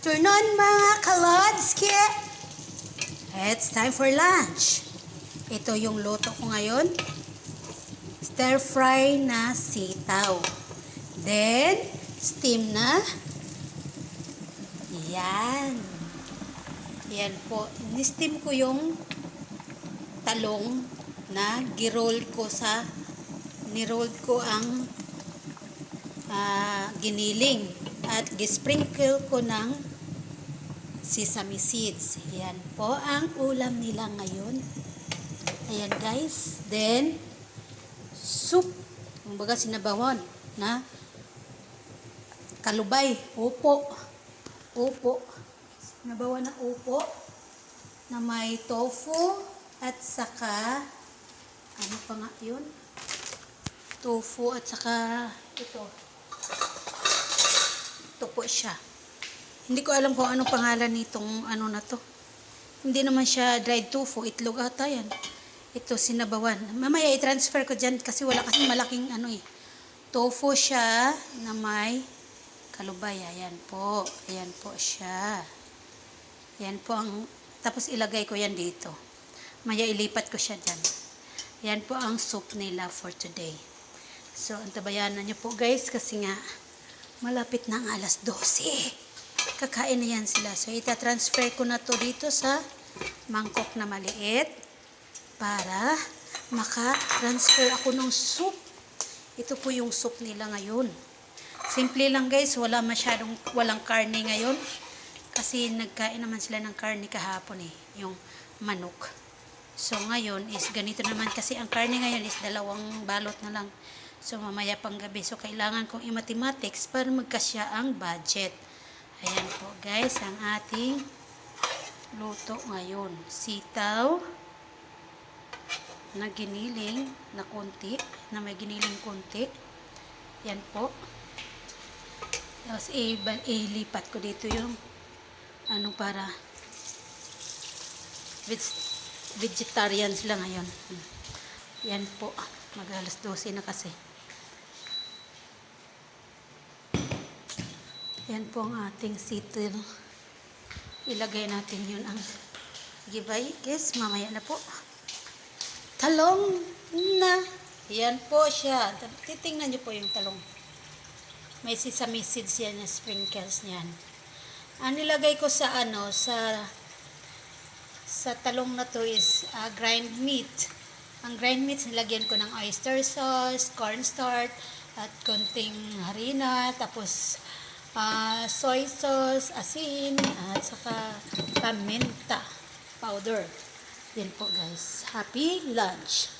Turn on mga kalodski! It's time for lunch. Ito yung luto ko ngayon. Stir fry na sitaw. Then, steam na. Yan. Yan po. Ni-steam ko yung talong na niroll ko ang giniling at gisprinkle ko ng sesame seeds. Yan po ang ulam nila ngayon. Ayan guys. Then, soup. Kumbaga sinabawan na kalubay. Upo. Sinabawan na upo na may tofu at saka ano pa nga yun? Tofu at saka ito. Ito po siya. Hindi ko alam kung anong pangalan nitong ano na to. Hindi naman siya dried tofu. Itlog ata yan. Ito, sinabawan. Mamaya i-transfer ko dyan kasi wala kasing malaking ano eh. Tofu siya na may kalubay. Ayan po. Ayan po siya. Ayan po ang... Tapos ilagay ko yan dito. Maya ilipat ko siya dyan. Ayan po ang soup nila for today. So, antabayanan nyo po guys kasi nga malapit na ang alas 12. Kakain na yan sila. So, ita-transfer ko na to dito sa mangkok na maliit para maka-transfer ako ng soup. Ito po yung soup nila ngayon. Simple lang guys. Walang karne ngayon. Kasi nagkain naman sila ng karne kahapon eh. Yung manok. So, ngayon is ganito naman kasi ang karne ngayon is 2 balot na lang. So, mamaya pang gabi. So, kailangan kong i-mathematics para magkasya ang budget. Ayan po guys, ang ating luto ngayon. Sitaw na giniling na konti, na may giniling konti. Yan po. Tapos, ilipat ko dito yung ano para vegetarian sila ngayon. Yan po. Mag-alas 12 na kasi. Yan po ang ating sitil. Ilagay natin yun ang gibay. Yes, mamaya na po. Talong na. Yan po siya. Titingnan nyo po yung talong. May sesame seeds yan, sprinkles niyan. Ang nilagay ko sa talong na to is grind meat. Ang grind meat, nilagyan ko ng oyster sauce, cornstarch, at konting harina, tapos soy sauce, asin, at saka paminta powder. Yan po guys. Happy lunch!